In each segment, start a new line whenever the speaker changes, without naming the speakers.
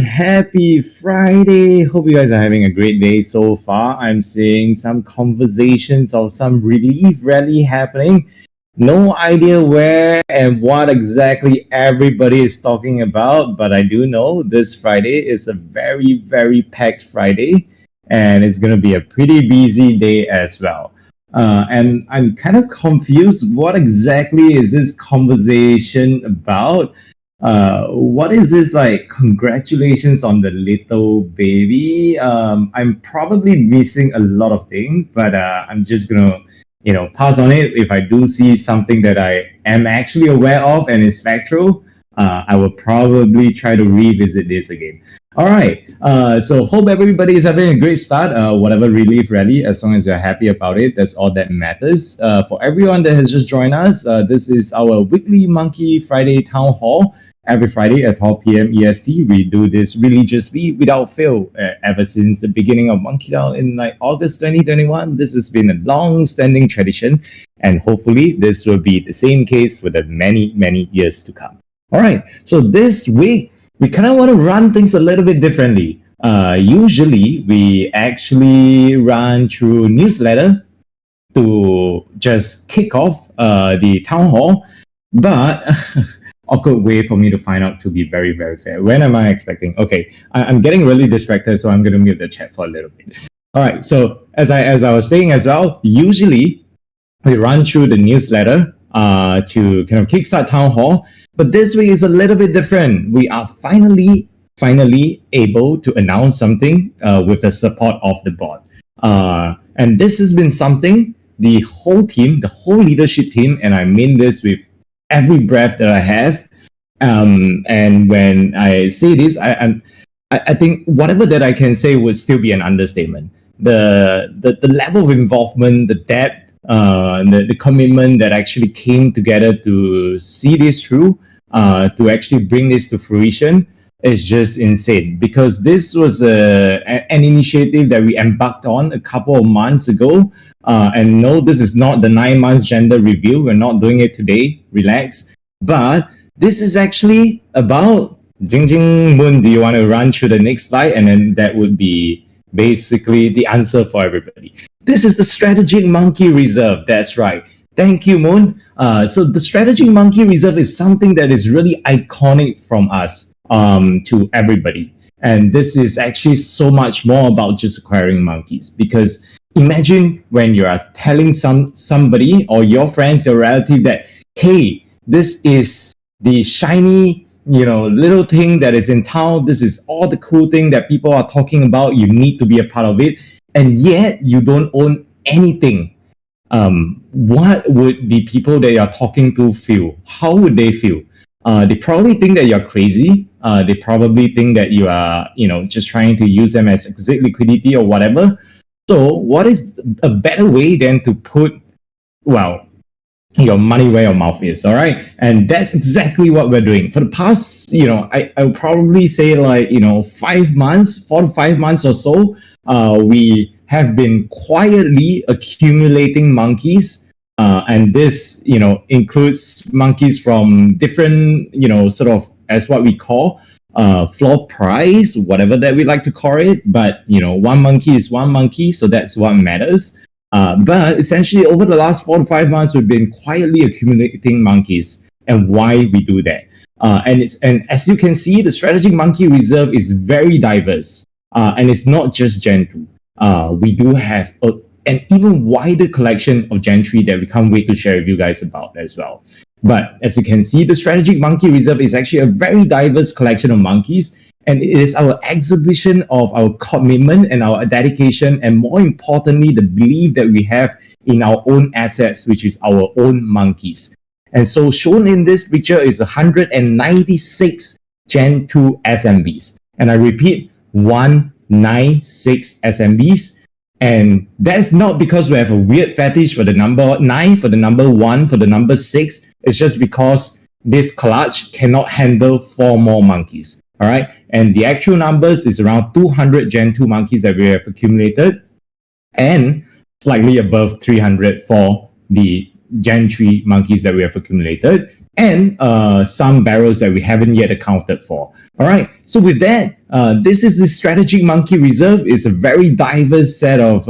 Happy Friday. Hope you guys are having a great day so far. I'm seeing some conversations of some relief rally happening. No idea where and what exactly everybody is talking about, but I do know this Friday is a very, very packed Friday and it's going to be a pretty busy day as well. And I'm kind of confused. What exactly is this conversation about? What is this like? Congratulations on the little baby. I'm probably missing a lot of things, but I'm just gonna, pass on it. If I do see something that I am actually aware of and is factual, I will probably try to revisit this again. All right. So hope everybody is having a great start. Whatever relief rally, as long as you're happy about it, that's all that matters. For everyone that has just joined us, this is our weekly Monkey Friday Town Hall. Every Friday at 12 p.m. EST, we do this religiously without fail. Ever since the beginning of MonkeDAO in like August 2021, this has been a long-standing tradition, and hopefully this will be the same case for the many, many years to come. All right. So this week we kind of want to run things a little bit differently. Usually, we actually run through newsletter to just kick off the town hall, but awkward way for me to find out, to be very, very fair. When am I expecting? Okay, I'm getting really distracted, so I'm going to mute the chat for a little bit. All right, so as I was saying as well, usually we run through the newsletter to kind of kickstart town hall, but this week is a little bit different. We are finally able to announce something with the support of the board. And this has been something the whole team, the whole leadership team, and I mean this with every breath that I have. And when I say this, I think whatever that I can say would still be an understatement. The level of involvement, the depth, the commitment that actually came together to see this through, to actually bring this to fruition is just insane. Because this was an initiative that we embarked on a couple of months ago. And no, this is not the 9 months gender review. We're not doing it today. Relax. But this is actually about Jing Jing Moon. Do you want to run through the next slide? And then that would be basically the answer for everybody. This is the Strategic Monkey Reserve. That's right. Thank you, Moon. So the Strategic Monkey Reserve is something that is really iconic from us to everybody. And this is actually so much more about just acquiring monkeys, because imagine when you are telling somebody or your friends, your relative that, hey, this is the shiny, little thing that is in town. This is all the cool thing that people are talking about. You need to be a part of it. And yet you don't own anything. What would the people that you're talking to feel? How would they feel? They probably think that you're crazy. They probably think that you are, just trying to use them as exit liquidity or whatever. So what is a better way than to put, your money where your mouth is, all right? And that's exactly what we're doing. For the past, I would probably say 5 months, 4 to 5 months or so, we have been quietly accumulating monkeys. And this, includes monkeys from different, sort of as what we call floor price, whatever that we like to call it. But, one monkey is one monkey, so that's what matters. But essentially, over the last 4 to 5 months, we've been quietly accumulating monkeys. And why we do that? And as you can see, the Strategic Monkey Reserve is very diverse. And it's not just Gen 2. We do have an even wider collection of Gen 3 that we can't wait to share with you guys about as well. But as you can see, the Strategic Monkey Reserve is actually a very diverse collection of monkeys. And it is our exhibition of our commitment and our dedication, and more importantly, the belief that we have in our own assets, which is our own monkeys. And so shown in this picture is 196 Gen 2 SMBs. And I repeat, 196 SMBs. And that's not because we have a weird fetish for the number 9, for the number 1, for the number 6. It's just because this collage cannot handle 4 more monkeys. All right. And the actual numbers is around 200 Gen 2 monkeys that we have accumulated, and slightly above 300 for the Gen 3 monkeys that we have accumulated, and some barrels that we haven't yet accounted for. All right. So with that, this is the strategic monkey reserve. It's a very diverse set of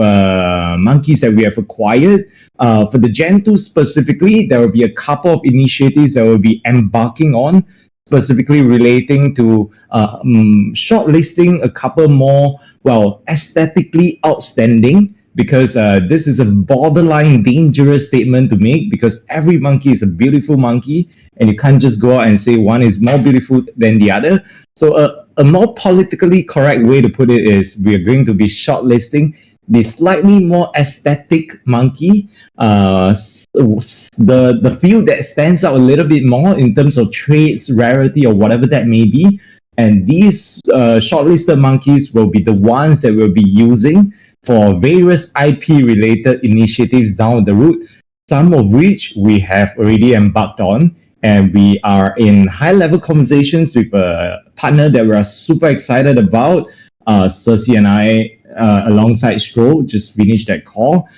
monkeys that we have acquired. For the Gen 2 specifically, there will be a couple of initiatives that we'll be embarking on, specifically relating to shortlisting a couple more, aesthetically outstanding, because this is a borderline dangerous statement to make, because every monkey is a beautiful monkey and you can't just go out and say one is more beautiful than the other. So a more politically correct way to put it is we are going to be shortlisting the slightly more aesthetic monkey, the few that stands out a little bit more in terms of traits, rarity, or whatever that may be. And these shortlisted monkeys will be the ones that we'll be using for various IP-related initiatives down the road, some of which we have already embarked on. And we are in high-level conversations with a partner that we are super excited about. Cersei and I, alongside Stro, just finished that call.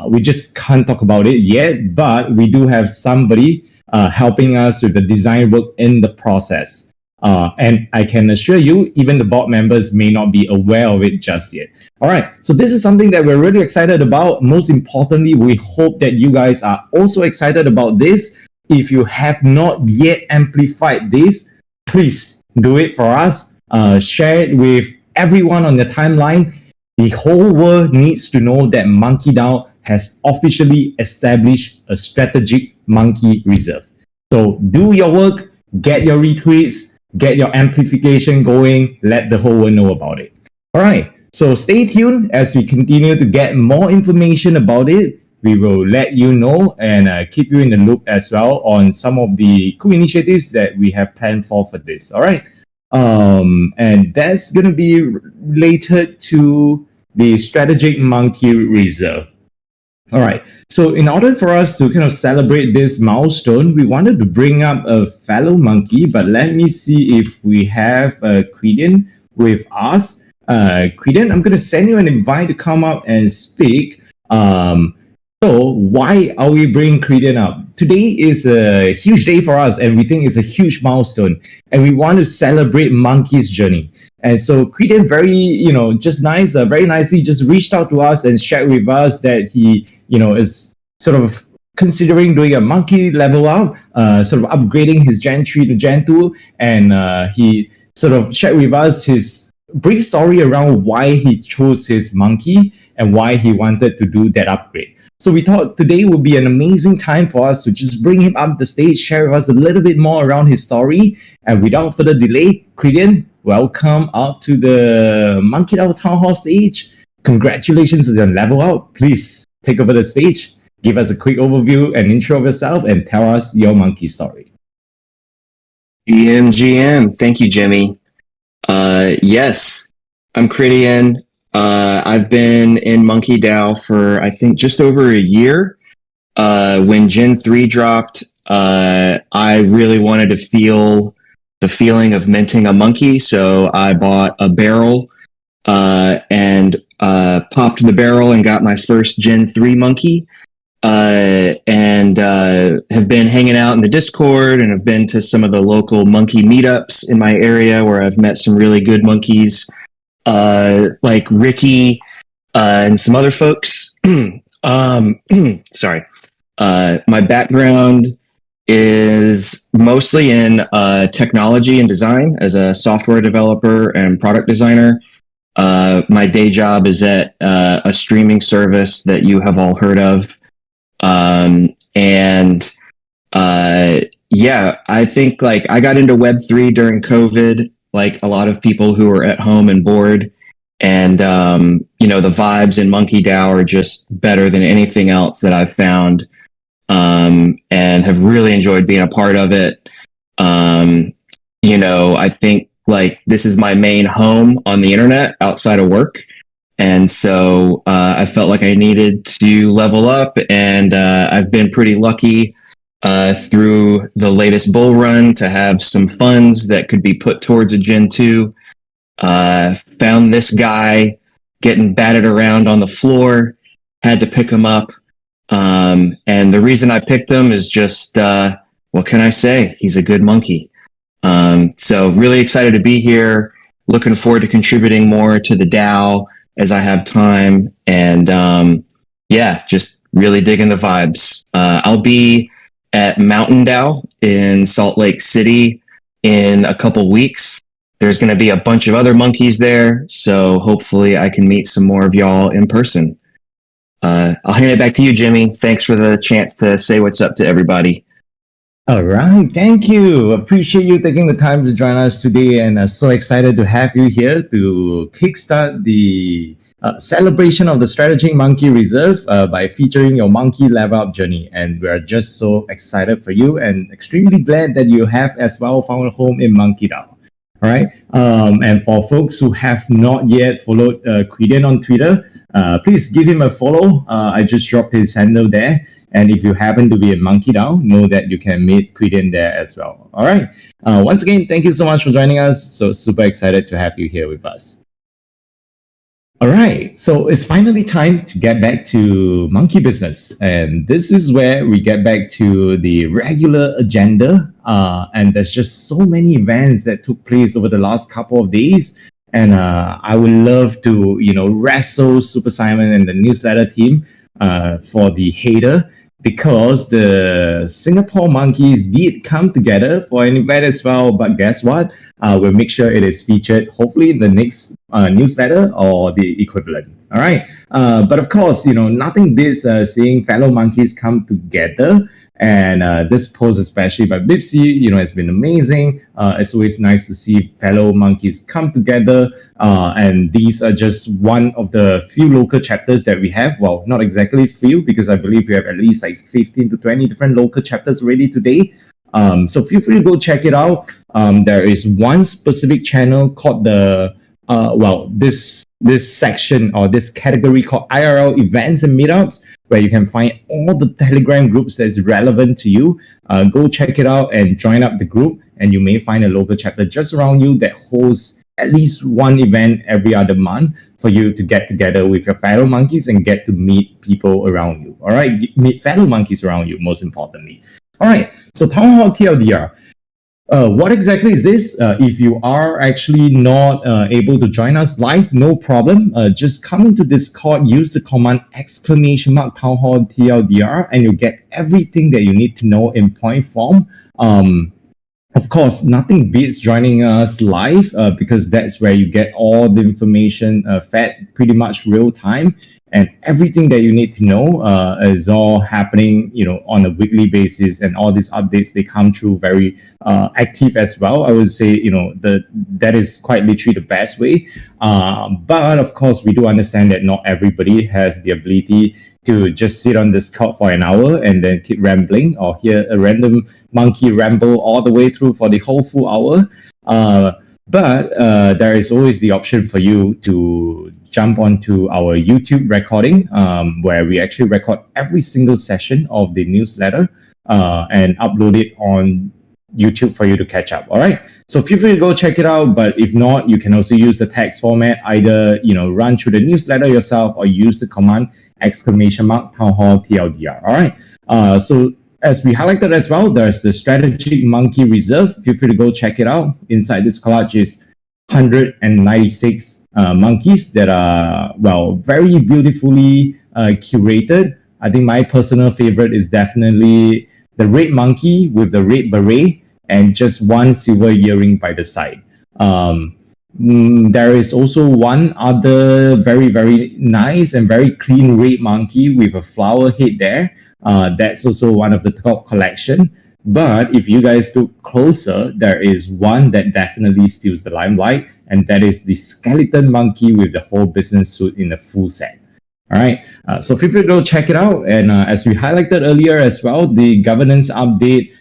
We just can't talk about it yet, but we do have somebody helping us with the design work in the process. And I can assure you, even the board members may not be aware of it just yet. All right, so this is something that we're really excited about. Most importantly, we hope that you guys are also excited about this. If you have not yet amplified this, please do it for us. Share it with everyone on the timeline. The whole world needs to know that MonkeDAO has officially established a strategic monkey reserve. So do your work, get your retweets, get your amplification going, let the whole world know about it. All right, so stay tuned as we continue to get more information about it. We will let you know and keep you in the loop as well on some of the cool initiatives that we have planned for this. All right. And that's going to be related to the strategic monkey reserve. All right. So in order for us to kind of celebrate this milestone, we wanted to bring up a fellow monkey, but let me see if we have Credian with us. Credian, I'm going to send you an invite to come up and speak. So why are we bringing Credian up? Today is a huge day for us, and we think it's a huge milestone, and we want to celebrate Monkey's journey. And so Credian very nicely just reached out to us and shared with us that he, is sort of considering doing a monkey level up, sort of upgrading his Gen 3 to Gen 2, and he sort of shared with us his brief story around why he chose his monkey and why he wanted to do that upgrade. So we thought today would be an amazing time for us to just bring him up the stage, share with us a little bit more around his story. And without further delay, Credian, welcome up to the MonkeDAO Town Hall stage. Congratulations on your level up. Please take over the stage, give us a quick overview and intro of yourself, and tell us your monkey story.
GM. Thank you, Jimmy. Yes, I'm Credian. I've been in MonkeDAO for, I think, just over a year. When Gen 3 dropped, I really wanted to feel the feeling of minting a monkey, so I bought a barrel and popped the barrel and got my first Gen 3 monkey. And have been hanging out in the Discord and have been to some of the local monkey meetups in my area where I've met some really good monkeys, like Ricky and some other folks. Sorry. My background is mostly in technology and design as a software developer and product designer. My day job is at a streaming service that you have all heard of. I think I got into Web3 during COVID, like a lot of people who were at home and bored. And, the vibes in MonkeDAO are just better than anything else that I've found, and have really enjoyed being a part of it. I think this is my main home on the internet outside of work. And so I felt like I needed to level up, and I've been pretty lucky through the latest bull run to have some funds that could be put towards a Gen 2. Found this guy getting batted around on the floor, had to pick him up, And the reason I picked him is just, what can I say? He's a good monkey. So really excited to be here. Looking forward to contributing more to the DAO as I have time. And yeah, just really digging the vibes. I'll be at MonkeDAO in Salt Lake City in a couple weeks. There's going to be a bunch of other monkeys there. So hopefully I can meet some more of y'all in person. I'll hand it back to you, Jimmy. Thanks for the chance to say what's up to everybody.
All right, thank you. Appreciate you taking the time to join us today, and so excited to have you here to kickstart the celebration of the Strategic Monkey Reserve by featuring your monkey level up journey. And we are just so excited for you and extremely glad that you have as well found a home in MonkeDAO. All right. And for folks who have not yet followed Quidin on Twitter, please give him a follow. I just dropped his handle there. And if you happen to be in MonkeDAO, know that you can meet Quidin there as well. All right. Once again, thank you so much for joining us. So super excited to have you here with us. All right, so it's finally time to get back to monkey business. And this is where we get back to the regular agenda. And there's just so many events that took place over the last couple of days. And I would love to, wrestle Super Simon and the newsletter team for the hater, because the Singapore monkeys did come together for an event as well. But guess what? We'll make sure it is featured hopefully in the next newsletter or the equivalent. All right. But of course, nothing beats seeing fellow monkeys come together. And this post, especially by Bipsy, has been amazing. It's always nice to see fellow monkeys come together. And these are just one of the few local chapters that we have. Well, not exactly few, because I believe we have at least like 15 to 20 different local chapters already today. So feel free to go check it out. There is one specific channel called this section or this category called IRL events and meetups, where you can find all the Telegram groups that is relevant to you. Go check it out and join up the group, and you may find a local chapter just around you that hosts at least one event every other month for you to get together with your fellow monkeys and get to meet people around you. All right, meet fellow monkeys around you, most importantly. All right, so Town Hall TLDR. What exactly is this? If you are actually not able to join us live, no problem. Just come into Discord, use the command !Town Hall TLDR, and you'll get everything that you need to know in point form. Of course, nothing beats joining us live because that's where you get all the information fed pretty much real time. And everything that you need to know is all happening, on a weekly basis. And all these updates, they come through very active as well. I would say, that is quite literally the best way. But of course, we do understand that not everybody has the ability to just sit on Discord for an hour and then keep rambling, or hear a random monkey ramble all the way through for the whole full hour. But there is always the option for you to jump onto our YouTube recording, where we actually record every single session of the newsletter and upload it on YouTube for you to catch up. All right. So feel free to go check it out. But if not, you can also use the text format, either, run through the newsletter yourself or use the command !Town Hall TLDR. All right. So as we highlighted as well, there's the Strategic Monkey Reserve. Feel free to go check it out. Inside this collage is 196 monkeys that are, very beautifully curated. I think my personal favorite is definitely the red monkey with the red beret and just one silver earring by the side. There is also one other very, very nice and very clean red monkey with a flower head there. That's also one of the top collection. But if you guys look closer, there is one that definitely steals the limelight, and that is the skeleton monkey with the whole business suit in the full set. All right, so feel free to go check it out. And as we highlighted earlier as well, the governance update,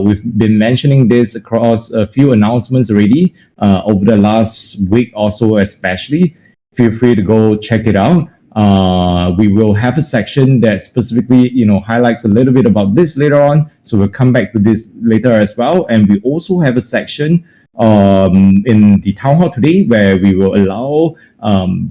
we've been mentioning this across a few announcements already over the last week or so especially. Feel free to go check it out. We will have a section that specifically, highlights a little bit about this later on. So we'll come back to this later as well. And we also have a section in the town hall today, where we will allow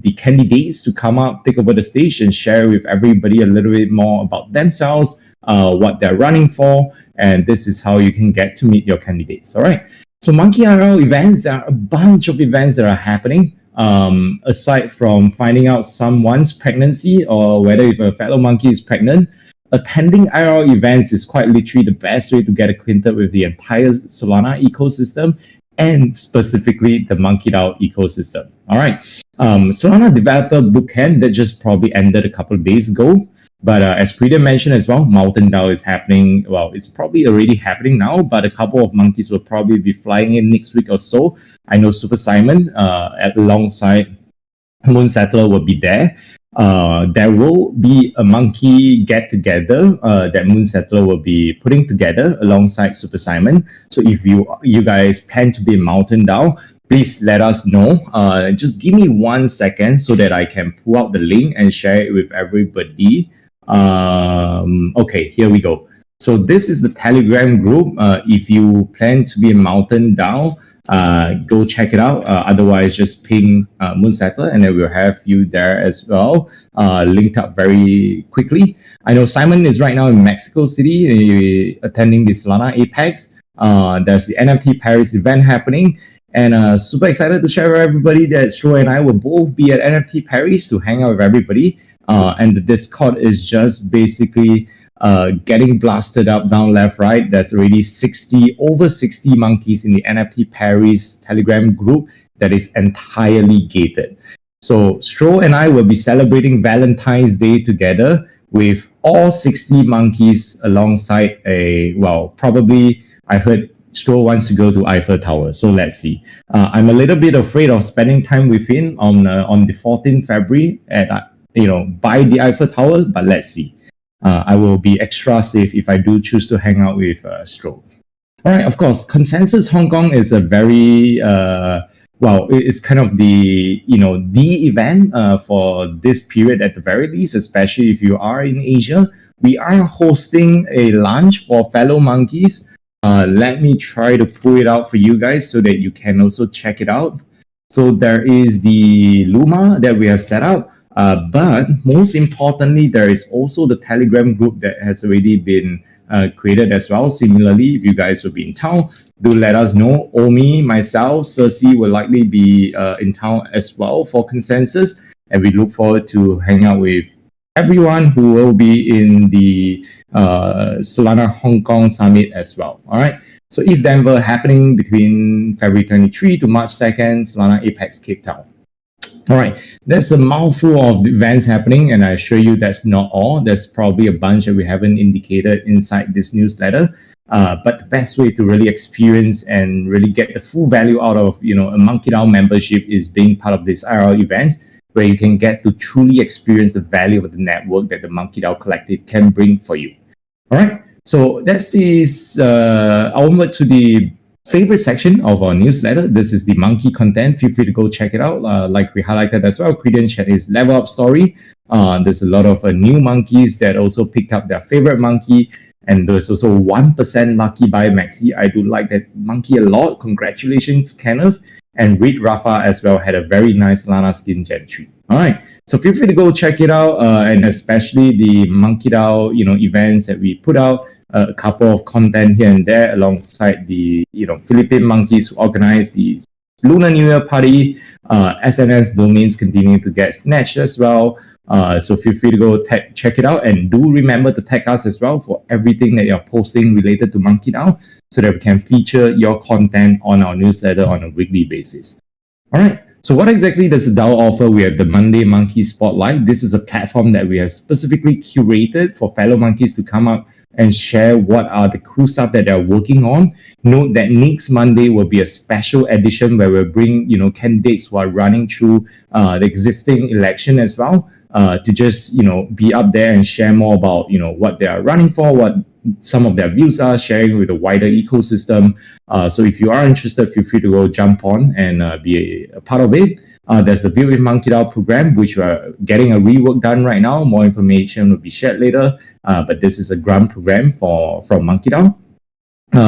the candidates to come up, take over the stage, and share with everybody a little bit more about themselves, what they're running for, and this is how you can get to meet your candidates. All right. So Monkey IRL events, there are a bunch of events that are happening. Aside from finding out someone's pregnancy or whether if a fellow monkey is pregnant, attending IRL events is quite literally the best way to get acquainted with the entire Solana ecosystem and specifically the MonkeDAO ecosystem. All right. Solana Developer Bootcamp that just probably ended a couple of days ago. But as Prida mentioned as well, MonkeDAO is happening. Well, it's probably already happening now, but a couple of monkeys will probably be flying in next week or so. I know Super Simon alongside Moon Settler will be there. There will be a monkey get together that Moon Settler will be putting together alongside Super Simon. So if you guys plan to be in MonkeDAO, please let us know. Just give me 1 second so that I can pull out the link and share it with everybody. Okay, here we go. So this is the Telegram group. If you plan to be in MonkeDAO, go check it out. Otherwise, just ping Moon Settler and then we'll have you there as well, linked up very quickly. I know Simon is right now in Mexico City attending the Solana Apex. There's the NFT Paris event happening. And super excited to share with everybody that Stro and I will both be at NFT Paris to hang out with everybody. And the Discord is just basically getting blasted up down left, right. There's already over 60 monkeys in the NFT Paris Telegram group that is entirely gated. So Stro and I will be celebrating Valentine's Day together with all 60 monkeys alongside probably I heard Stro wants to go to Eiffel Tower. So let's see. I'm a little bit afraid of spending time with him on the 14th February at by the Eiffel Tower, but let's see. I will be extra safe if I do choose to hang out with Stro. All right, of course, Consensus Hong Kong is a very it's kind of the event for this period at the very least, especially if you are in Asia. We are hosting a lunch for fellow monkeys. Let me try to pull it out for you guys so that you can also check it out. So there is the Luma that we have set up. But most importantly, there is also the Telegram group that has already been created as well. Similarly, if you guys will be in town, do let us know. Omi, myself, Cersei will likely be in town as well for Consensus. And we look forward to hang out with everyone who will be in the Solana Hong Kong Summit as well. All right. So East Denver happening between February 23 to March 2nd, Solana Apex Cape Town. All right, there's a mouthful of events happening, and I assure you that's not all. There's probably a bunch that we haven't indicated inside this newsletter. But the best way to really experience and really get the full value out of a MonkeDAO membership is being part of these IRL events, where you can get to truly experience the value of the network that the MonkeDAO collective can bring for you. All right, so that's this onward to the favorite section of our newsletter. This is the monkey content. Feel free to go check it out. Like we highlighted as well, Credence shared his level up story. There's a lot of new monkeys that also picked up their favorite monkey. And there's also 1% lucky by Maxi. I do like that monkey a lot. Congratulations, Kenneth. And Reed Rafa as well had a very nice Lana skin Gen 3. All right. So feel free to go check it out. And especially the MonkeDAO, events that we put out. A couple of content here and there alongside the Philippine monkeys who organize the Lunar New Year party. SNS domains continue to get snatched as well. So feel free to go check it out, and do remember to tag us as well for everything that you're posting related to MonkeDAO, so that we can feature your content on our newsletter on a weekly basis. All right. So what exactly does the DAO offer? We have the Monday Monkey Spotlight. This is a platform that we have specifically curated for fellow monkeys to come up and share what are the cool stuff that they're working on. Note that next Monday will be a special edition where we'll bring, candidates who are running through the existing election as well, to just, be up there and share more about, what they are running for, what some of their views are, sharing with the wider ecosystem. So if you are interested, feel free to go jump on and be a part of it. There's the Build with MonkeDAO program, which we're getting a rework done right now. More information will be shared later. But this is a grant program from MonkeDAO.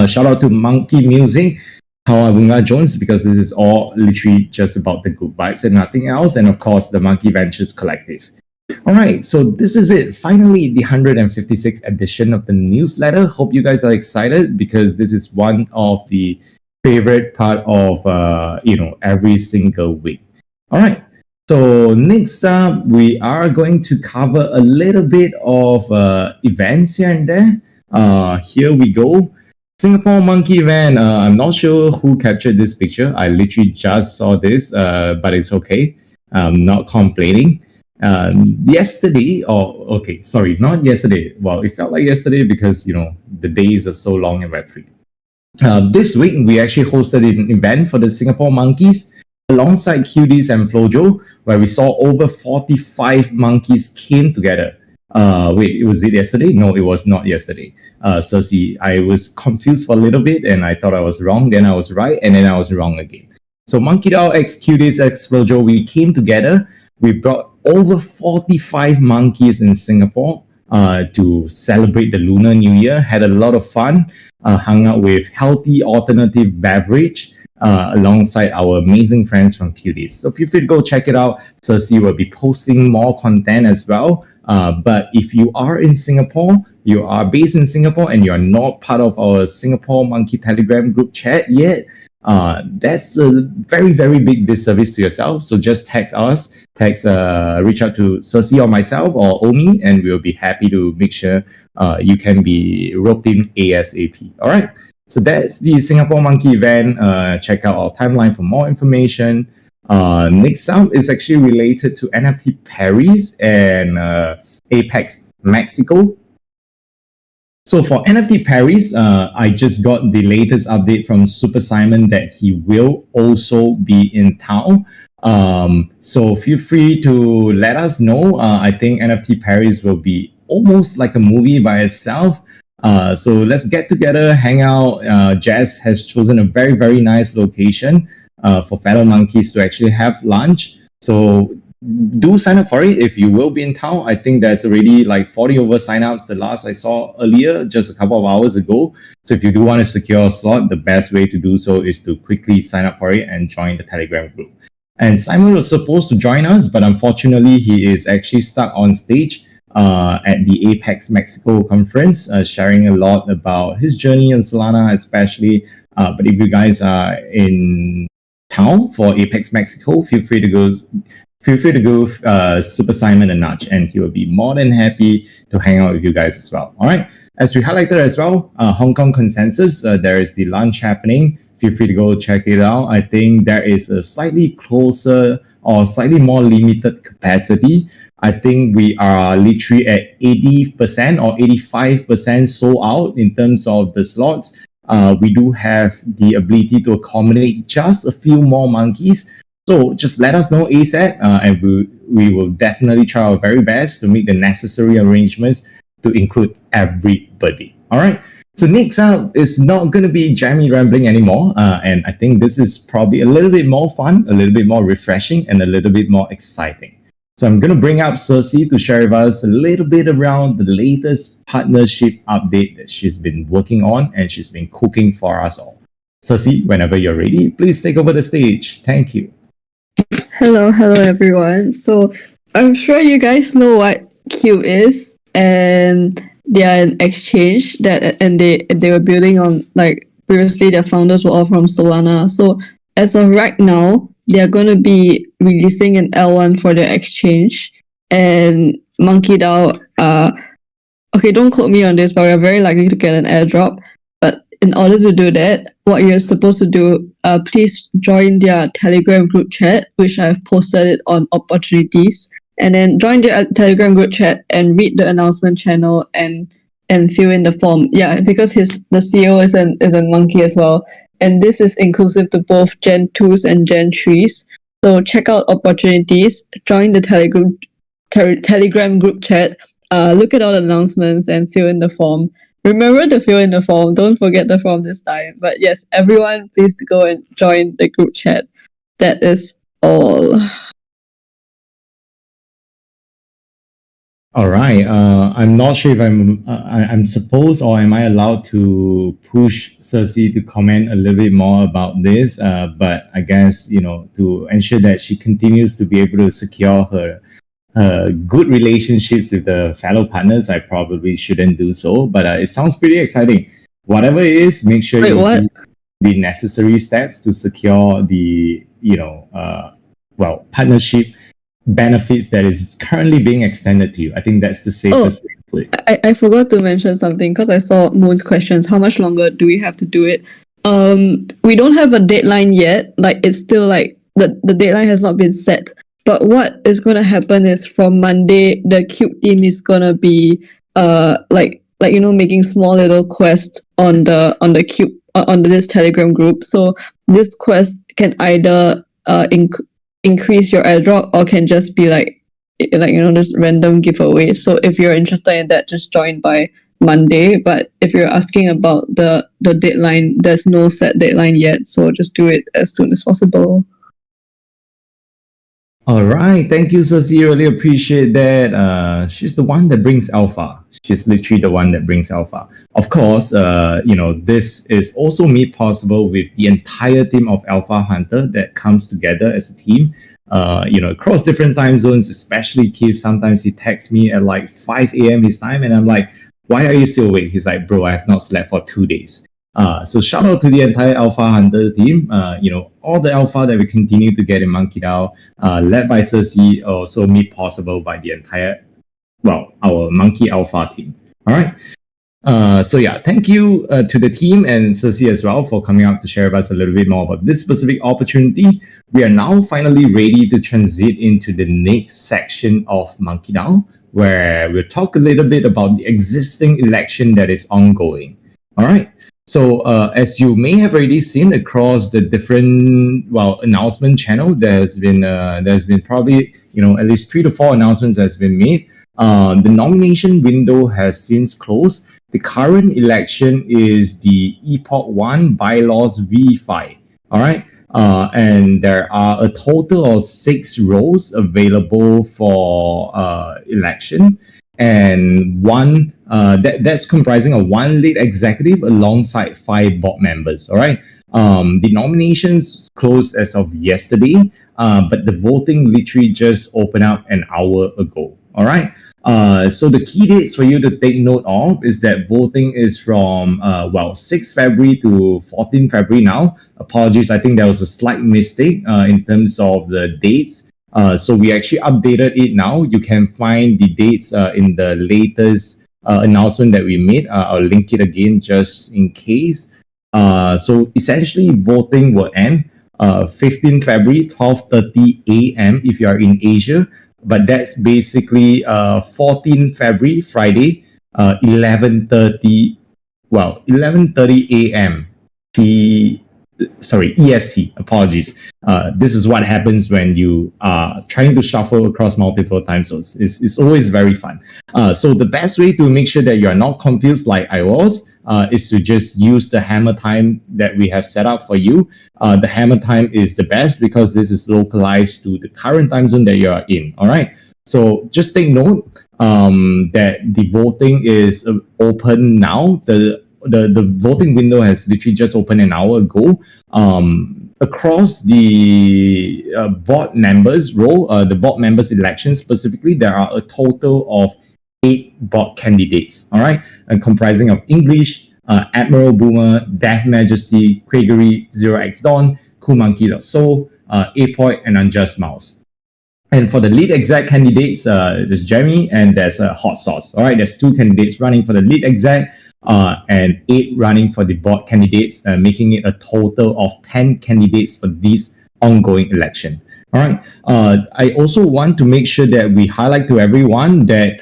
Shout out to Monkey Music. Kawabunga Jones, because this is all literally just about the good vibes and nothing else. And of course, the Monkey Ventures Collective. All right, so this is it. Finally, the 156th edition of the newsletter. Hope you guys are excited because this is one of the favorite part of every single week. All right. So next up, we are going to cover a little bit of events here and there. Here we go. Singapore Monkey Event. I'm not sure who captured this picture. I literally just saw this, but it's okay. I'm not complaining. Yesterday, sorry, not yesterday. Well, it felt like yesterday because the days are so long in Web3. This week, we actually hosted an event for the Singapore Monkeys alongside QDs and Flojo, where we saw over 45 monkeys came together. Wait, was it yesterday? No, it was not yesterday. So see, I was confused for a little bit and I thought I was wrong. Then I was right and then I was wrong again. So MonkeDAO X QDs X Flojo, we came together. We brought over 45 monkeys in Singapore to celebrate the Lunar New Year. Had a lot of fun, hung out with healthy alternative beverage alongside our amazing friends from Cuties. So feel free to go check it out. Cersei will be posting more content as well. But if you are in Singapore, you are based in Singapore and you're not part of our Singapore Monkey Telegram group chat yet, that's a very, very big disservice to yourself. So just text us, reach out to Cersei or myself or Omi, and we'll be happy to make sure you can be roped in ASAP. All right. So that's the Singapore Monkey event. Check out our timeline for more information. Next up is actually related to NFT Paris and Apex Mexico. So for NFT Paris, I just got the latest update from Super Simon that he will also be in town. So feel free to let us know. I think NFT Paris will be almost like a movie by itself. So let's get together, hang out. Jazz has chosen a very, very nice location for fellow monkeys to actually have lunch. So do sign up for it if you will be in town. I think there's already like 40 over signups the last I saw earlier, just a couple of hours ago. So if you do want to secure a slot, the best way to do so is to quickly sign up for it and join the Telegram group. And Simon was supposed to join us, but unfortunately, he is actually stuck on stage at the Apex Mexico conference, sharing a lot about his journey in Solana, especially. But if you guys are in town for Apex Mexico, feel free to go Super Simon a nudge, and he will be more than happy to hang out with you guys as well. All right. As we highlighted as well, Hong Kong Consensus, there is the lunch happening. Feel free to go check it out. I think there is a slightly closer or slightly more limited capacity. I think we are literally at 80% or 85% sold out in terms of the slots. We do have the ability to accommodate just a few more monkeys. So just let us know ASAP, and we will definitely try our very best to make the necessary arrangements to include everybody. All right. So next up is not going to be jammy rambling anymore, and I think this is probably a little bit more fun, a little bit more refreshing, and a little bit more exciting. So I'm going to bring up Cersei to share with us a little bit around the latest partnership update that she's been working on and she's been cooking for us all. Cersei, whenever you're ready, please take over the stage. Thank you.
Hello everyone. So I'm sure you guys know what Cube is, and they are an exchange and they were building on, like, previously their founders were all from Solana. So as of right now, they are going to be releasing an L1 for their exchange, and MonkeDAO. Okay, don't quote me on this, but we're very likely to get an airdrop. But in order to do that, what you're supposed to do, please join their Telegram group chat, which I've posted it on opportunities, and then join their Telegram group chat and read the announcement channel and fill in the form. Yeah, because the CEO is a monkey as well, and this is inclusive to both Gen 2s and Gen 3s. So check out opportunities, join the Telegram group chat, look at all the announcements and fill in the form. Remember to fill in the form. Don't forget the form this time. But yes, everyone, please go and join the group chat. That is all.
All right. I'm not sure if I'm supposed or am I allowed to push Cersei to comment a little bit more about this. But I guess to ensure that she continues to be able to secure her good relationships with the fellow partners, I probably shouldn't do so. But it sounds pretty exciting. Whatever it is, make sure
Wait,
you
what?
do the necessary steps to secure the partnership benefits that is currently being extended to you. I think that's the safest way to put it.
I forgot to mention something because I saw Moon's questions. How much longer do we have to do it? We don't have a deadline yet. Like it's still like the deadline has not been set. But what is gonna happen is from Monday, the Cube team is gonna be making small little quests on the Cube on this Telegram group. So this quest can either increase your airdrop or can just be just random giveaway. So if you're interested in that, just join by Monday. But if you're asking about the deadline, there's no set deadline yet. So just do it as soon as possible.
All right. Thank you, Cersei. Really appreciate that. She's the one that brings alpha. She's literally the one that brings alpha. Of course, this is also made possible with the entire team of Alpha Hunter that comes together as a team. Across different time zones, especially Keith. Sometimes he texts me at like 5 a.m. his time, and I'm like, why are you still awake? He's like, bro, I have not slept for 2 days. So shout out to the entire Alpha Hunter team. All the alpha that we continue to get in MonkeDAO, led by Cersei, also made possible by the entire, our Monkey Alpha team. All right. Thank you to the team and Cersei as well for coming out to share with us a little bit more about this specific opportunity. We are now finally ready to transit into the next section of MonkeDAO, where we'll talk a little bit about the existing election that is ongoing. All right. So as you may have already seen across the different announcement channel, there's been probably at least 3 to 4 announcements that's been made. The nomination window has since closed. The current election is the Epoch 1 Bylaws V5. All right. And there are a total of 6 roles available for election. And one that's comprising of 1 lead executive alongside 5 board members. All right. The nominations closed as of yesterday, but the voting literally just opened up an hour ago. All right. So the key dates for you to take note of is that voting is from 6 February to 14 February now. Apologies, I think there was a slight mistake in terms of the dates. So we actually updated it now. You can find the dates in the latest announcement that we made. I'll link it again just in case. So essentially, voting will end 15 February, 12:30 a.m. if you are in Asia. But that's basically 14 February, Friday, 11:30 a.m. EST. Apologies. This is what happens when you are trying to shuffle across multiple time zones. It's always very fun. So the best way to make sure that you are not confused like I was is to just use the hammer time that we have set up for you. The hammer time is the best because this is localized to the current time zone that you are in. All right. So just take note that the voting is open now. The voting window has literally just opened an hour ago. Across the board members role, the board members election specifically, there are a total of 8 board candidates. All right, and comprising of English, Admiral Boomer, Death Majesty, Gregory, 0x Dawn, Cool Monkey Soul, Apoy, and Unjust Mouse. And for the lead exec candidates, there's Jeremy and there's Hot Sauce. All right, there's 2 candidates running for the lead exec and 8 running for the board candidates, making it a total of 10 candidates for this ongoing election. All right. I also want to make sure that we highlight to everyone that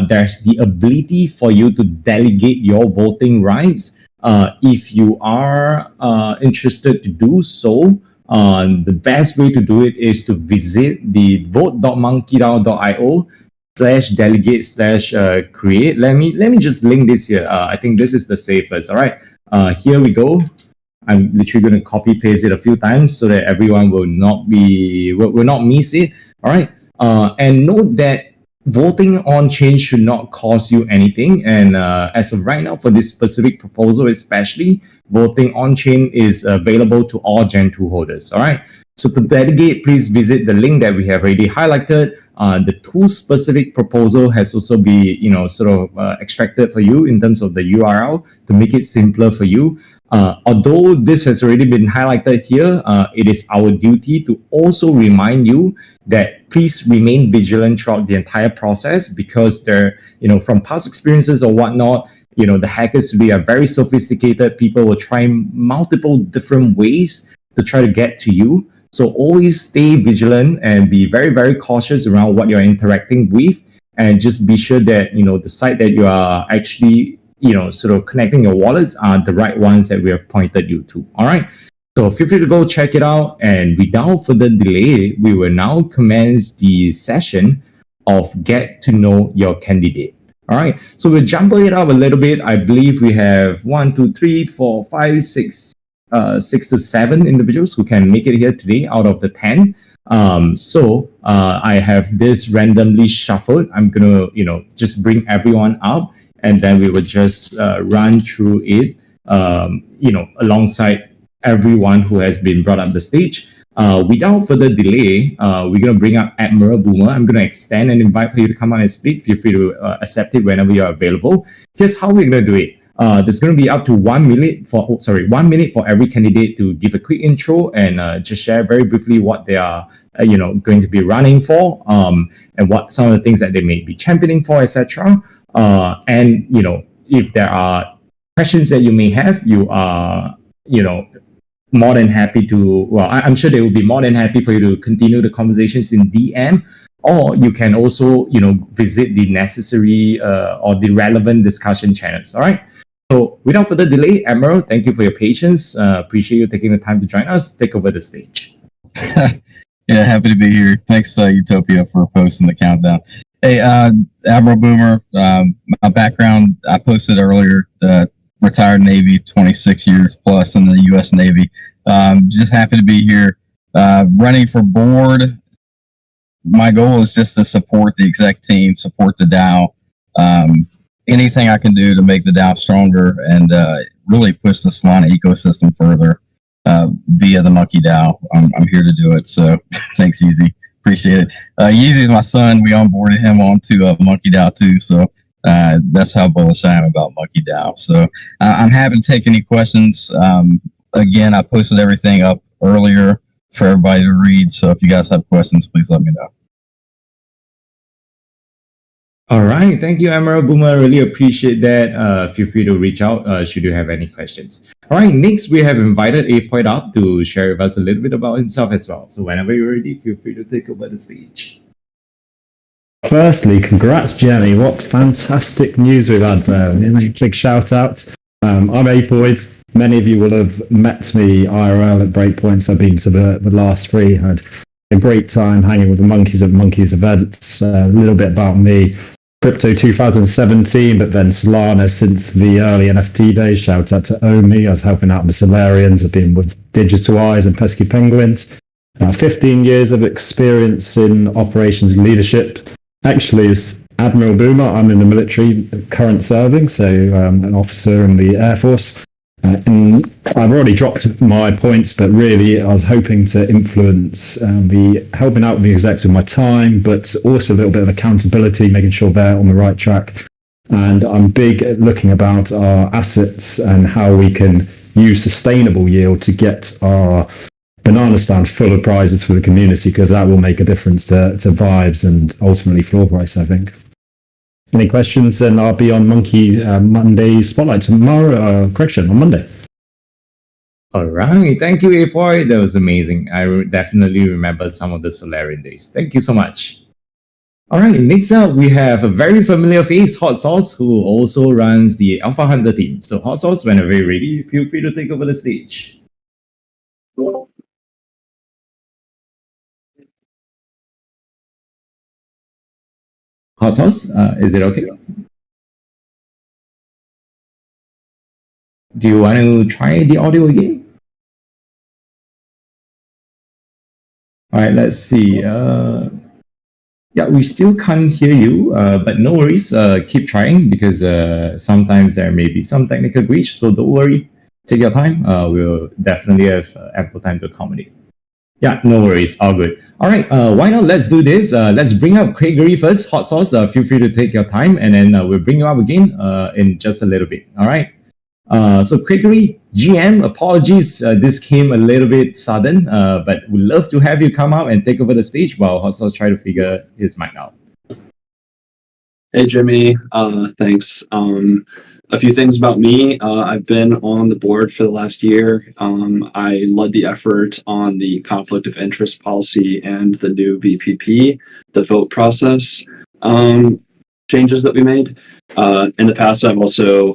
there's the ability for you to delegate your voting rights. If you are interested to do so, the best way to do it is to visit the vote.monkedao.io/delegate/create. Let me just link this here. I think this is the safest. All right. Here we go. I'm literally going to copy paste it a few times so that everyone will not miss it. All right. And note that voting on change should not cost you anything. And as of right now, for this specific proposal, especially, voting on chain is available to all Gen 2 holders. All right. So to delegate, please visit the link that we have already highlighted. The tool specific proposal has also been, extracted for you in terms of the URL to make it simpler for you. Although this has already been highlighted here, it is our duty to also remind you that please remain vigilant throughout the entire process, because there, from past experiences or whatnot, the hackers today are very sophisticated. People will try multiple different ways to try to get to you. So always stay vigilant and be very, very cautious around what you're interacting with, and just be sure that, the site that you are actually, connecting your wallets are the right ones that we have pointed you to. All right. So feel free to go check it out. And without further delay, we will now commence the session of Get to Know Your Candidate. All right. So we'll jumble it up a little bit. I believe we have 1, 2, 3, 4, 5, 6, 6 to 7 individuals who can make it here today out of the 10. So I have this randomly shuffled. I'm gonna, just bring everyone up, and then we will just run through it, alongside everyone who has been brought up the stage. Without further delay, we're going to bring up Admiral Boomer. I'm going to extend an invite for you to come on and speak. Feel free to accept it whenever you're available. Here's how we're going to do it. There's going to be up to 1 minute for 1 minute for every candidate to give a quick intro and just share very briefly what they are, going to be running for, and what some of the things that they may be championing for, etc. And if there are questions that you may have, you are, more than happy to, I'm sure they will be more than happy for you to continue the conversations in DM, or you can also, visit the necessary or the relevant discussion channels. All right. So without further delay, Admiral, thank you for your patience. Appreciate you taking the time to join us. Take over the stage.
Yeah, happy to be here. Thanks, Utopia, for posting the countdown. Hey, Admiral Boomer, my background, I posted earlier, retired Navy, 26 years plus in the U.S. Navy. Just happy to be here. Running for board, my goal is just to support the exec team, support the DAO. Anything I can do to make the DAO stronger and really push the Solana ecosystem further via the MonkeDAO. I'm here to do it. So thanks, Yeezy. Appreciate it. Yeezy is my son. We onboarded him onto MonkeDAO too. So that's how bullish I am about MonkeDAO. So I'm happy to take any questions. Again, I posted everything up earlier for everybody to read. So if you guys have questions, please let me know.
All right. Thank you, Emerald Boomer. Really appreciate that. Feel free to reach out should you have any questions. All right. Next, we have invited A Point up to share with us a little bit about himself as well. So whenever you're ready, feel free to take over the stage.
Firstly, congrats, Jenny. What fantastic news we've had there. Big shout out. I'm Apoid. Many of you will have met me IRL at Breakpoints. I've been to the last three. Had a great time hanging with the monkeys at Monkeys events. A little bit about me. Crypto 2017, but then Solana since the early NFT days. Shout out to Omi. I was helping out the Solarians. I've been with Digital Eyes and Pesky Penguins. 15 years of experience in operations leadership. Actually, as Admiral Boomer, I'm in the military, current serving, so an officer in the Air Force. And I've already dropped my points, but really I was hoping to influence helping out the execs with my time, but also a little bit of accountability, making sure they're on the right track. And I'm big at looking about our assets and how we can use sustainable yield to get our banana stand full of prizes for the community, because that will make a difference to vibes and ultimately floor price, I think. Any questions? Then I'll be on Monkey Monday Spotlight tomorrow. Correction, on Monday.
All right. Thank you, A4. That was amazing. I definitely remember some of the Solarian days. Thank you so much. All right. Next up, we have a very familiar face, Hot Sauce, who also runs the Alpha Hunter team. So Hot Sauce, whenever you're ready, feel free to take over the stage. Hot Sauce, is it okay? Do you want to try the audio again? All right, let's see. Yeah, we still can't hear you, but no worries. Keep trying because sometimes there may be some technical glitch. So don't worry. Take your time. We'll definitely have ample time to accommodate. Yeah, no worries. All good. All right. Why not? Let's do this. Let's bring up Gregory first. Hot sauce. Feel free to take your time, and then we'll bring you up again in just a little bit. All right. So Gregory, GM, apologies. This came a little bit sudden, but we'd love to have you come out and take over the stage while Hot Sauce try to figure his mic out.
Hey, Jimmy. Thanks. A few things about me. I've been on the board for the last year. I led the effort on the conflict of interest policy and the new VPP, the vote process changes that we made. In the past, I've also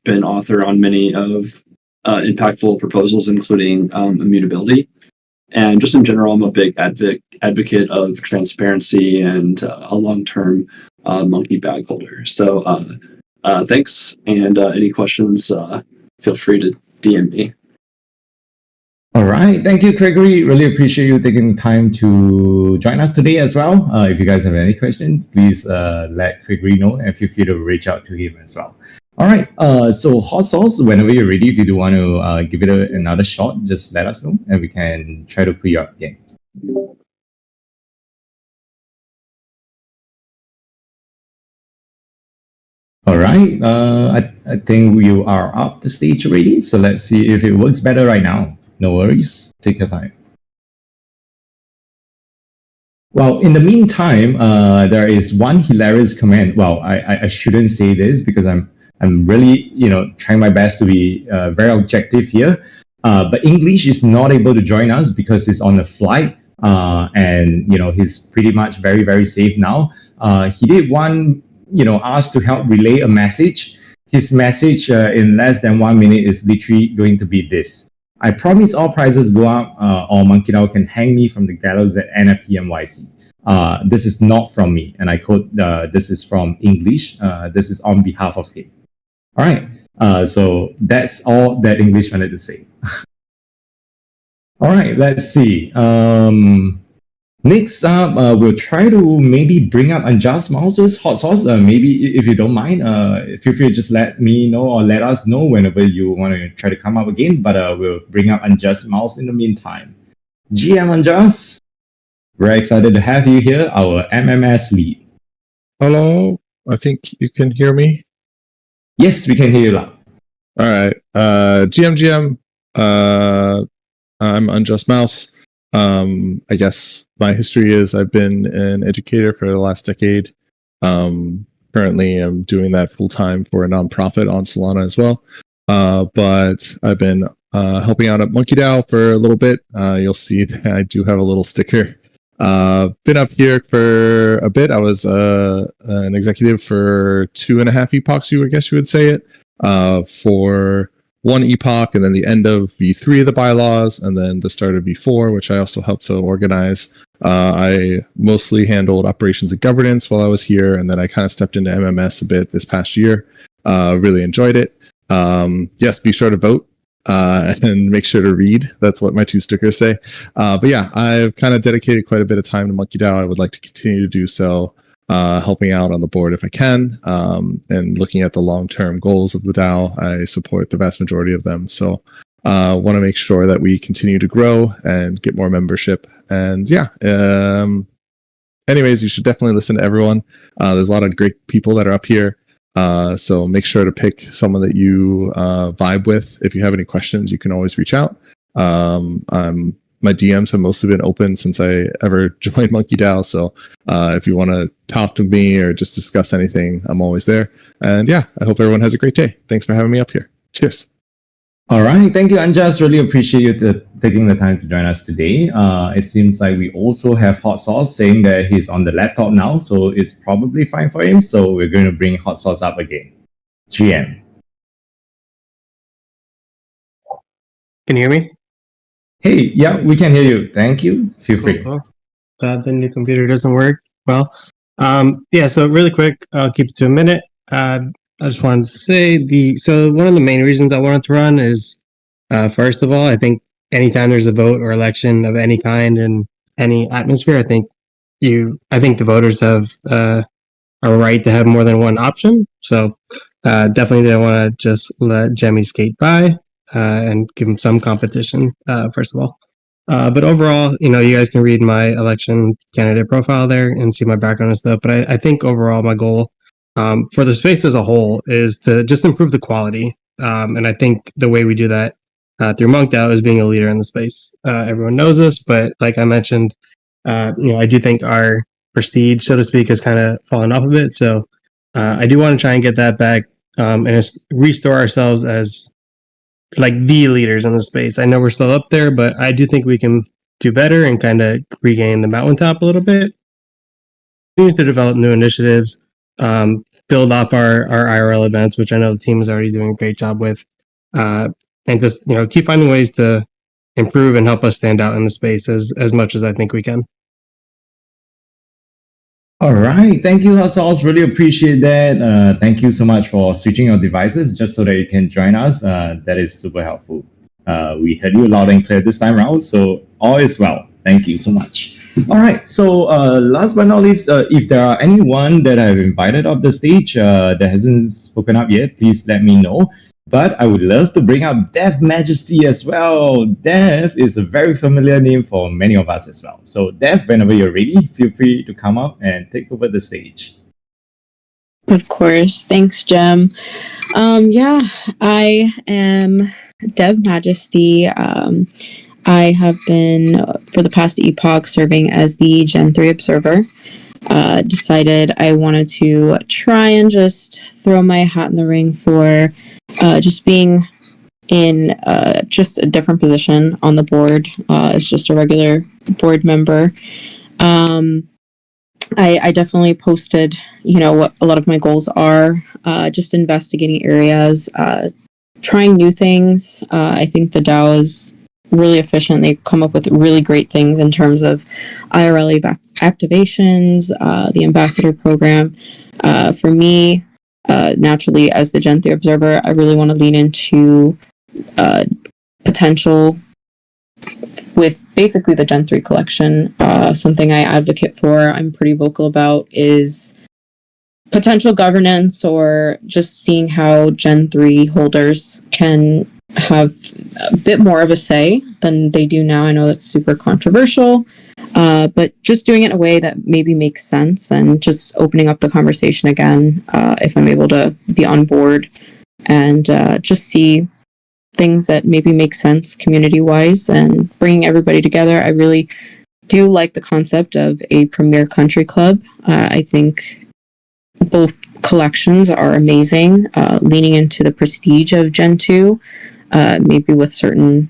been author on many of impactful proposals, including immutability. And just in general, I'm a big advocate of transparency and a long-term monkey bag holder. So thanks. And any questions, feel free to DM me.
All right. Thank you, Gregory. Really appreciate you taking time to join us today as well. If you guys have any questions, please let Gregory know and feel free to reach out to him as well. All right. So Hot Sauce, whenever you're ready, if you do want to give it another shot, just let us know and we can try to put you up again. All right. I think you are up the stage already. So let's see if it works better right now. No worries. Take your time. Well, in the meantime, there is one hilarious comment. Well, I shouldn't say this because I'm really, trying my best to be very objective here. But English is not able to join us because he's on a flight, and he's pretty much very, very safe now. He did ask to help relay a message. His message in less than 1 minute is literally going to be this: I promise all prices go up, or MonkeDAO can hang me from the gallows at NFT NYC. This is not from me, and I quote, this is from English. This is on behalf of him. All right. So that's all that English wanted to say. All right. Let's see. Next up, we'll try to maybe bring up Unjust Mouse's Hot Sauce. Maybe if you don't mind, feel free to just let me know or let us know whenever you want to try to come up again. But we'll bring up Unjust Mouse in the meantime. GM Unjust, very excited to have you here, our MMS lead.
Hello, I think you can hear me.
Yes, we can hear you loud.
All right, GM, I'm Unjust Mouse. I guess my history is I've been an educator for the last decade. Currently, I'm doing that full time for a nonprofit on Solana as well. But I've been helping out at MonkeDAO for a little bit. You'll see that I do have a little sticker. Been up here for a bit. I was an executive for 2.5 epochs, I guess you would say it, for one epoch, and then the end of V3 of the bylaws, and then the start of V4, which I also helped to organize. I mostly handled operations and governance while I was here, and then I kind of stepped into MMS a bit this past year. Really enjoyed it. Yes, be sure to vote and make sure to read. That's what my 2 stickers say. But yeah, I've kind of dedicated quite a bit of time to MonkeDAO. I would like to continue to do so. Helping out on the board if I can, and looking at the long-term goals of the DAO. I support the vast majority of them. So want to make sure that we continue to grow and get more membership. And yeah, anyways, you should definitely listen to everyone. There's a lot of great people that are up here. So make sure to pick someone that you vibe with. If you have any questions, you can always reach out. My DMs have mostly been open since I ever joined MonkeDAO. So if you want to talk to me or just discuss anything, I'm always there. And yeah, I hope everyone has a great day. Thanks for having me up here. Cheers.
All right. Thank you, Unjust. Really appreciate you taking the time to join us today. It seems like we also have Hot Sauce saying that he's on the laptop now, so it's probably fine for him. So we're going to bring Hot Sauce up again. GM.
Can you hear me?
Hey, yeah, we can hear you. Thank you. Feel free.
Cool. Glad the new computer doesn't work well. Yeah, so really quick, I'll keep it to a minute. I just wanted to say so one of the main reasons I wanted to run is, first of all, I think anytime there's a vote or election of any kind in any atmosphere, I think I think the voters have a right to have more than one option. So definitely didn't want to just let Jemmy skate by and give him some competition, first of all. But overall, you guys can read my election candidate profile there and see my background and stuff. But I think overall, my goal for the space as a whole is to just improve the quality. And I think the way we do that through MonkeDAO is being a leader in the space. Everyone knows us, but like I mentioned, I do think our prestige, so to speak, has kind of fallen off a bit. So I do want to try and get that back and restore ourselves as like the leaders in the space. I know we're still up there, but I do think we can do better and kind of regain the mountaintop a little bit. Continue to develop new initiatives, build up our IRL events, which I know the team is already doing a great job with, and just keep finding ways to improve and help us stand out in the space as much as I think we can.
All right. Thank you, Hassals. Really appreciate that. Thank you so much for switching your devices just so that you can join us. That is super helpful. We heard you loud and clear this time around, so all is well. Thank you so much. All right. So last but not least, if there are anyone that I've invited up the stage that hasn't spoken up yet, please let me know. But I would love to bring up Dev Majesty as well. Dev is a very familiar name for many of us as well. So Dev, whenever you're ready, feel free to come up and take over the stage.
Of course. Thanks, Jem. Yeah, I am Dev Majesty. I have been, for the past epoch, serving as the Gen 3 observer. Decided I wanted to try and just throw my hat in the ring for just being in just a different position on the board as just a regular board member. I definitely posted, what a lot of my goals are, just investigating areas, trying new things. I think the DAO is really efficient. They come up with really great things in terms of IRL activations, the ambassador program. For me, naturally, as the Gen 3 observer, I really want to lean into potential with basically the Gen 3 collection. Something I advocate for, I'm pretty vocal about, is potential governance or just seeing how Gen 3 holders can have a bit more of a say than they do now. I know that's super controversial, but just doing it in a way that maybe makes sense and just opening up the conversation again, if I'm able to be on board and just see things that maybe make sense community-wise and bringing everybody together. I really do like the concept of a premier country club. I think both collections are amazing, leaning into the prestige of Gen 2, maybe with certain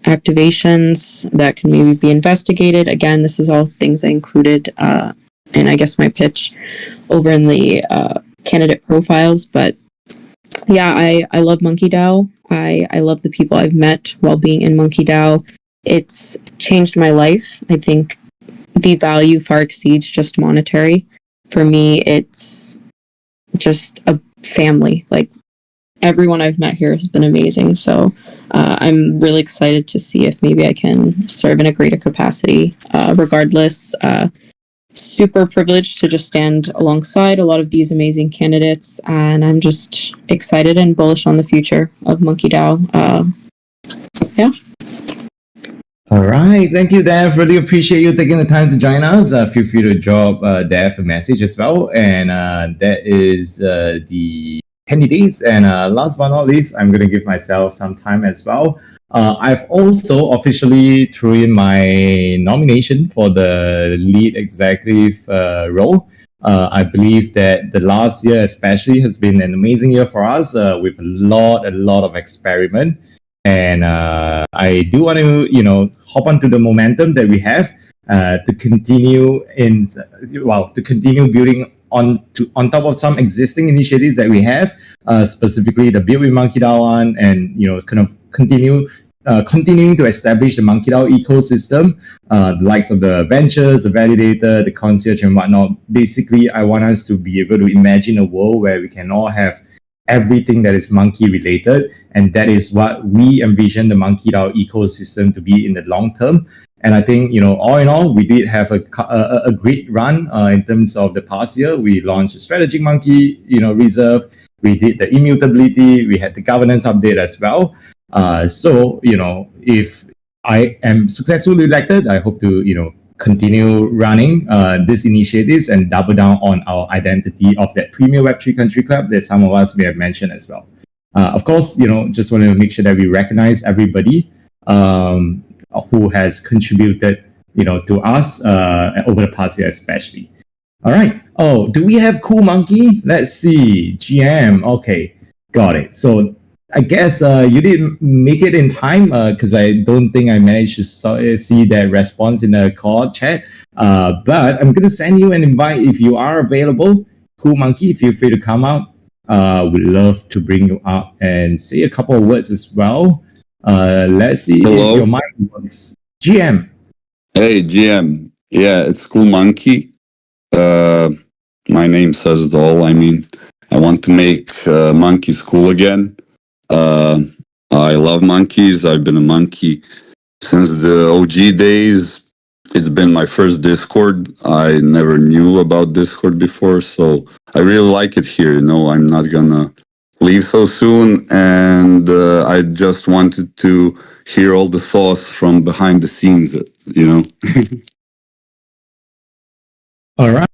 activations that can maybe be investigated. Again, this is all things I included in, I guess, my pitch over in the candidate profiles. But yeah, I love MonkeDAO. I love the people I've met while being in MonkeDAO. It's changed my life. I think the value far exceeds just monetary. For me, it's just a family. Like, everyone I've met here has been amazing. So I'm really excited to see if maybe I can serve in a greater capacity. Regardless, super privileged to just stand alongside a lot of these amazing candidates, and I'm just excited and bullish on the future of MonkeDAO. Yeah.
All right. Thank you, Dev. Really appreciate you taking the time to join us. Feel free to drop Dev a message as well. And that is the candidates. And last but not least, I'm going to give myself some time as well. I've also officially threw in my nomination for the lead executive role. I believe that the last year especially has been an amazing year for us with a lot of experiment. And I do want to, hop onto the momentum that we have to continue building on top of some existing initiatives that we have, specifically the Build with MonkeDAO one, and kind of continuing to establish the MonkeDAO ecosystem, the likes of the ventures, the validator, the concierge, and whatnot. Basically, I want us to be able to imagine a world where we can all have everything that is monkey related, and that is what we envision the MonkeDAO ecosystem to be in the long term. And I think, all in all, we did have a great run in terms of the past year. We launched a strategic monkey, reserve. We did the immutability. We had the governance update as well. So, if I am successfully elected, I hope to, continue running these initiatives and double down on our identity of that premier Web3 country club that some of us may have mentioned as well. Of course, just want to make sure that we recognize everybody who has contributed, to us over the past year, especially. All right. Oh, do we have Cool Monkey? Let's see. GM. Okay, got it. So I guess you didn't make it in time because I don't think I managed to see that response in the call chat. But I'm going to send you an invite if you are available. Cool Monkey, feel free to come out. We'd love to bring you up and say a couple of words as well. Let's see
Hello?
if your mic works. GM.
Hey, GM. Yeah, it's Cool Monkey. My name says it all. I mean, I want to make monkeys cool again. I love monkeys. I've been a monkey since the OG days. It's been my first Discord. I never knew about Discord before, so I really like it here. I'm not gonna leave so soon, and I just wanted to hear all the sauce from behind the scenes,
All right.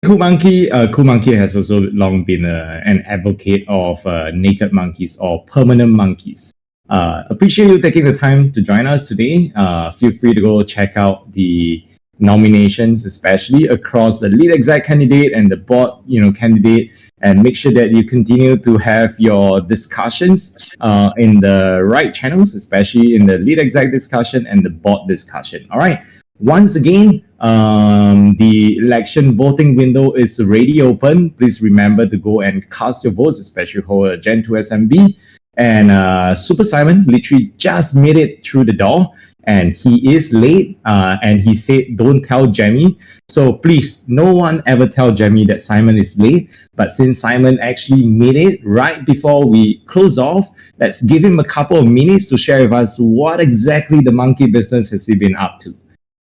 Cool Monkey. Cool Monkey has also long been an advocate of naked monkeys or permanent monkeys. Appreciate you taking the time to join us today. Feel free to go check out the nominations, especially across the lead exec candidate and the board, candidate, and make sure that you continue to have your discussions in the right channels, especially in the lead exec discussion and the board discussion. All right. Once again, the election voting window is already open. Please remember to go and cast your votes, especially for Gen 2 SMB. And Super Simon literally just made it through the door, and he is late. And he said, "Don't tell Jamie." So please, no one ever tell Jamie that Simon is late. But since Simon actually made it right before we close off, let's give him a couple of minutes to share with us what exactly the monkey business has he been up to.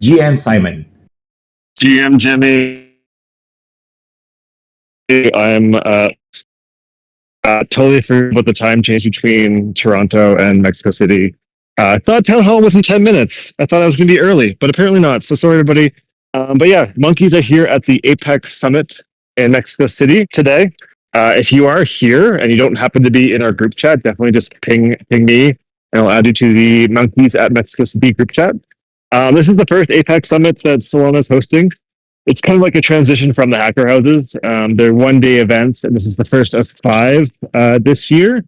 GM Simon.
GM Jimmy. I'm totally forgot about the time change between Toronto and Mexico City. I thought town hall was in 10 minutes. I thought I was going to be early, but apparently not. So sorry, everybody. But yeah, monkeys are here at the Apex Summit in Mexico City today. If you are here and you don't happen to be in our group chat, definitely just ping me, and I'll add you to the Monkeys at Mexico City group chat. This is the first Apex Summit that Solana is hosting. It's kind of like a transition from the hacker houses. They're one-day events, and this is the first of 5 this year.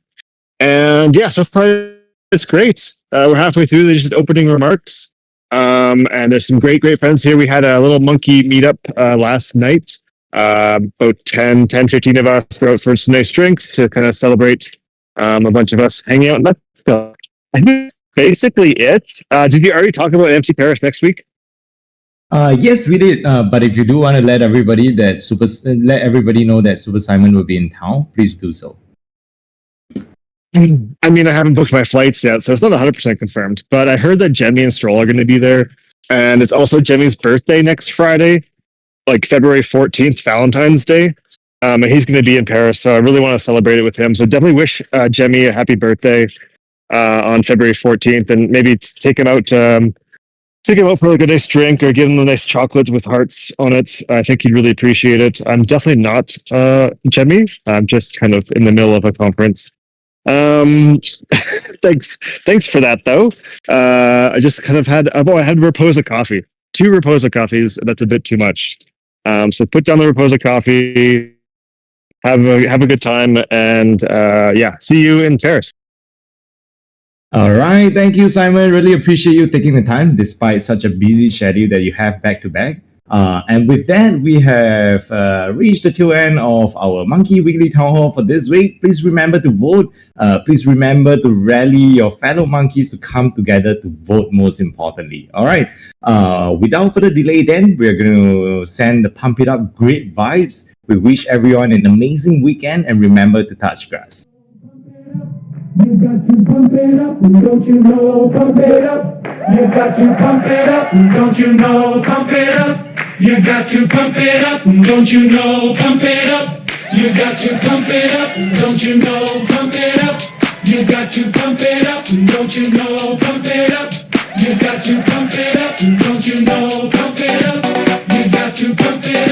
And yeah, so far it's great. We're halfway through. There's just opening remarks. And there's some great friends here. We had a little monkey meetup last night. About 10, 15 of us were out for some nice drinks to kind of celebrate a bunch of us hanging out in Mexico. I think basically it. Did you already talk about MC Paris next week?
Yes, we did. But if you do want to let everybody know that Super Simon will be in town, please do so.
I mean, I haven't booked my flights yet, so it's not 100% confirmed. But I heard that Jemmy and Stroll are going to be there, and it's also Jemmy's birthday next Friday, like February 14th, Valentine's Day. And he's going to be in Paris, so I really want to celebrate it with him. So definitely wish Jemmy a happy birthday on February 14th, and maybe take him out. Take him out for like a nice drink or give him a nice chocolate with hearts on it. I think he'd really appreciate it. I'm definitely not Jemmy. I'm just kind of in the middle of a conference. Thanks for that though. I just kind of had I had Reposa coffee. 2 Reposa coffees. That's a bit too much. So put down the Reposa coffee. Have a good time, and yeah, see you in Paris.
All right. Thank you, Simon. Really appreciate you taking the time despite such a busy schedule that you have back to back. And with that, we have reached the tail end of our Monkey Weekly Town Hall for this week. Please remember to vote. Please remember to rally your fellow monkeys to come together to vote, most importantly. All right. Without further delay, then, we're going to send the Pump It Up great vibes. We wish everyone an amazing weekend, and remember to touch grass.
You got to pump it up, don't you know? Pump it up. You got to pump it up, don't you know? Pump it up. You got to pump it up, don't you know? Pump it up. You got to pump it up, don't you know? Pump it up. You got to pump it up, don't you know? Pump it up. You got to pump it up, don't you know? Pump it up. You got to pump it up.